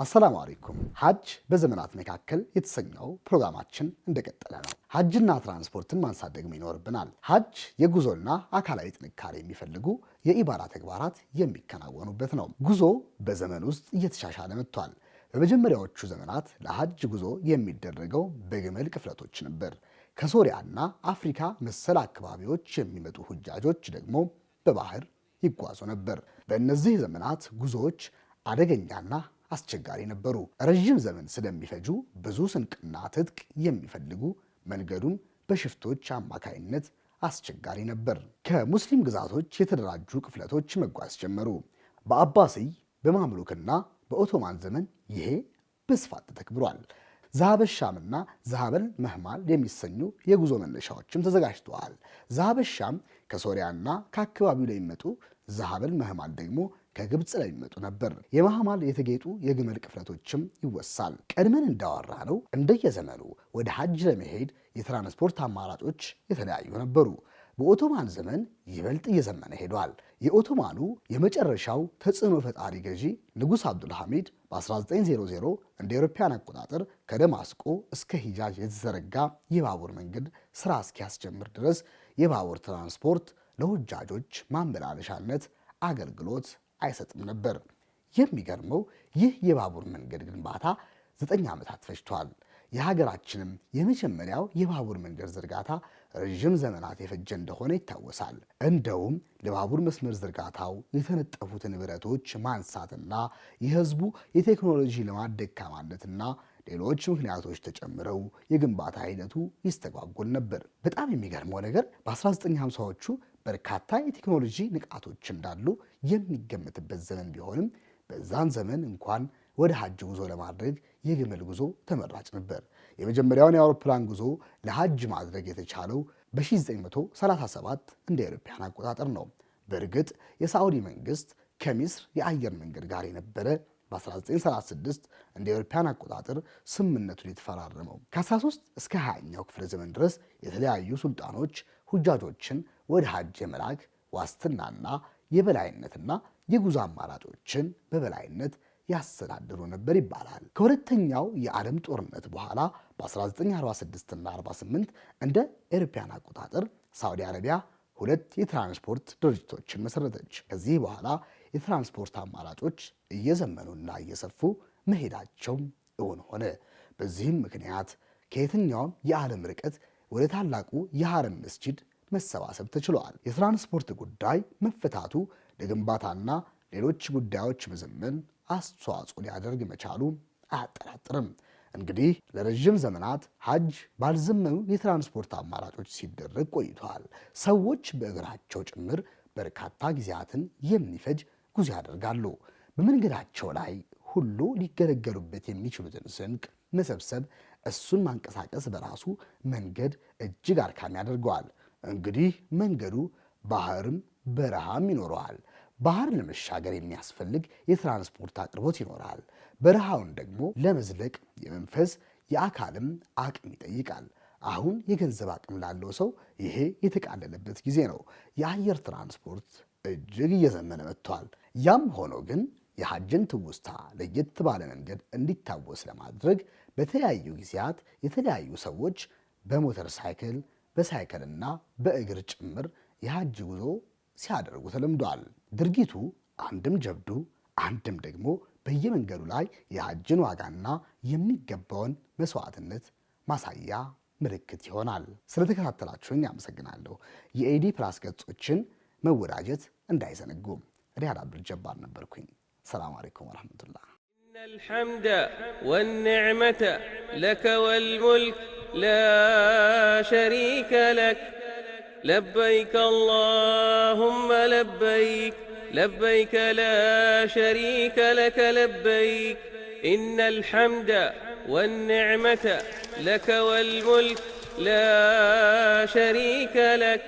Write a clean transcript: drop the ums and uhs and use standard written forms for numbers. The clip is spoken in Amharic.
አሰላሙ አለይኩም። ሐጅ በዘመናት መካከል የተሰኘው ፕሮግራማችን እንደቀጠለ ነው። ሐጅና ትራንስፖርትን ማንሳት ደግሞ ይኖርብናል። ሐጅ የጉዞና አካላዊ ጥንካሬ የሚፈልጉ የኢባዳ ተግባራት የሚከናወኑበት ነው። ጉዞ በዘመን ውስጥ እየተሻሻለ መጥቷል። በመጀመሪያዎቹ ዘመናት ለሐጅ ጉዞ የሚደረገው በግመል ቅፍለቶች ነበር። ከሶሪያና አፍሪካ መሰል አካባቢዎች የሚመጡ ሁጃጆች ደግሞ በባህር ይጓዙ ነበር። በእነዚህ ዘመናት ጉዞዎች አደገኛና አስቸጋሪ ነበሩ። ረጅም ዘመን ስለሚፈጁ ብዙ ስንቅና ትጥቅ የሚፈልጉ መንገዱም በሽፍቶች አማካይነት አስቸጋሪ ነበር። ከሙስሊም ግዛቶች የተደራጁ ቅፍለቶች መጓዝ ጀመሩ። በአባሲይ በማምሉክና በኦቶማን ዘመን ይሄ በስፋት ተተግብሯል። ዛሀበሻምና ዛሀበል መህማል የሚሰኙ የጉዞ መነሻዎችም ተዘጋጅተዋል። ዛሀበሻም ከሶሪያና ከአካባቢው ላይ የሚመጡ ዛሀበል መህማል ደግሞ ከግብፅ ላይ የሚመጡ ነበር። የመህማል የተጌጡ የግመል ቅፍለቶችም ይወሳል። ቀድመን እንዳወራ ነው እንደየዘመኑ ወደ ሐጅ ለመሄድ የትራንስፖርት አማራጮች የተለያዩ ነበሩ። በኦቶማን ዘመን ይበልጥ እየዘመነ ሄዷል። የኦቶማኑ የመጨረሻው ተጽዕኖ ፈጣሪ ገዢ ንጉሥ አብዱልሐሚድ በ1900 እንደ አውሮፓውያን አቆጣጠር ከደማስቆ እስከ ሂጃዝ የተዘረጋ የባቡር መንገድ ስራ እስኪያስጀምር ድረስ የባቡር ትራንስፖርት ለሁጃጆች ማመላለሻነት አገልግሎት አይሰጥም ነበር። የሚገርመው ይህ የባቡር መንገድ ግንባታ 9 ዓመታት ፈጅቷል። የሀገራችንም የመጀመሪያው የባቡር መንገድ ዝርጋታ ረዥም ዘመናት የፈጀ እንደሆነ ይታወሳል። እንደውም ለባቡር መስመር ዝርጋታው የተነጠፉትን ብረቶች ማንሳትና የህዝቡ የቴክኖሎጂ ልማት ደካማነትና ሌሎች ምክንያቶች ተጨምረው የግንባታ ሂደቱ ይስተጓጎል ነበር። በጣም የሚገርመው ነገር በ1950ዎቹ በርካታ የቴክኖሎጂ ንቃቶች እንዳሉ የሚገመትበት ዘመን ቢሆንም በዛን ዘመን እንኳን ወደ ሐጅ ጉዞ ለማድረግ የግመል ጉዞ ተመራጭ ነበር። የመጀመሪያውን የአውሮፕላን ጉዞ ለሐጅ ማድረግ የተቻለው በ1937 እንደ አውሮፓውያን አቆጣጠር ነው። በእርግጥ የሳዑዲ መንግስት ከሚስር የአየር መንገድ ጋር የነበረ በ1936 እንደ አውሮፓውያን አቆጣጠር ስምምነቱን የተፈራረመው። ከ13 እስከ 20ኛው ክፍለ ዘመን ድረስ የተለያዩ ሱልጣኖች ሁጃጆችን ወደ ሐጅ የመላክ ዋስትናና የበላይነትና የጉዞ አማራጮችን በበላይነት ያስተዳድሩ ነበር ይባላል። ከሁለተኛው የዓለም ጦርነት በኋላ በ1946 እና 48 እንደ አውሮፓውያን አቆጣጠር ሳዑዲ አረቢያ 2 የትራንስፖርት ድርጅቶችን መሰረተች። ከዚህ በኋላ የትራንስፖርት አማራጮች እየዘመኑና እየሰፉ መሄዳቸው እውን ሆነ። በዚህም ምክንያት ከየትኛውም የዓለም ርቀት ወደ ታላቁ የሐረም መስጂድ መሰባሰብ ተችሏል። የትራንስፖርት ጉዳይ መፈታቱ ለግንባታና ሌሎች ጉዳዮች መዘመን አስተዋጽኦ ሊያደርግ መቻሉ አያጠራጥርም። እንግዲህ ለረጅም ዘመናት ሐጅ ባልዘመኑ የትራንስፖርት አማራጮች ሲደረግ ቆይቷል። ሰዎች በእግራቸው ጭምር በርካታ ጊዜያትን የሚፈጅ ጉዞ ያደርጋሉ። በመንገዳቸው ላይ ሁሉ ሊገለገሉበት የሚችሉትን ስንቅ መሰብሰብ፣ እሱን ማንቀሳቀስ በራሱ መንገድ እጅግ አድካሚ ያደርገዋል። እንግዲህ መንገዱ ባህርም በረሃም ይኖረዋል። ባህር ለመሻገር የሚያስፈልግ የትራንስፖርት አቅርቦት ይኖራል። በረሃውን ደግሞ ለመዝለቅ የመንፈስ የአካልም አቅም ይጠይቃል። አሁን የገንዘብ አቅም ላለው ሰው ይሄ የተቃለለበት ጊዜ ነው። የአየር ትራንስፖርት እጅግ እየዘመነ መጥቷል። ያም ሆኖ ግን የሐጅን ትውስታ ለየት ባለ መንገድ እንዲታወስ ለማድረግ በተለያዩ ጊዜያት የተለያዩ ሰዎች በሞተር ሳይክል፣ በሳይክልና በእግር ጭምር የሐጅ ጉዞ ሲያደርጉ ተለምዷል። ድርጊቱ አንድም ጀብዱ አንድም ደግሞ በየመንገዱ ላይ የሐጅን ዋጋና የሚገባውን መስዋዕትነት ማሳያ ምልክት ይሆናል። ስለተከታተላችሁኝ አመሰግናለሁ። የኤዲ ፕላስ ገጾችን መወዳጀት እንዳይዘነጉ። ሪያድ አብዱል ጀባር ነበርኩኝ። ሰላም አለይኩም ወራህመቱላህ። ኢነል ሐምደ ወንዕመተ ለከ ወልሙልክ ላ ሸሪከ ለክ لبيك اللهم لبيك لبيك لا شريك لك لبيك إن الحمد والنعمة لك والملك لا شريك لك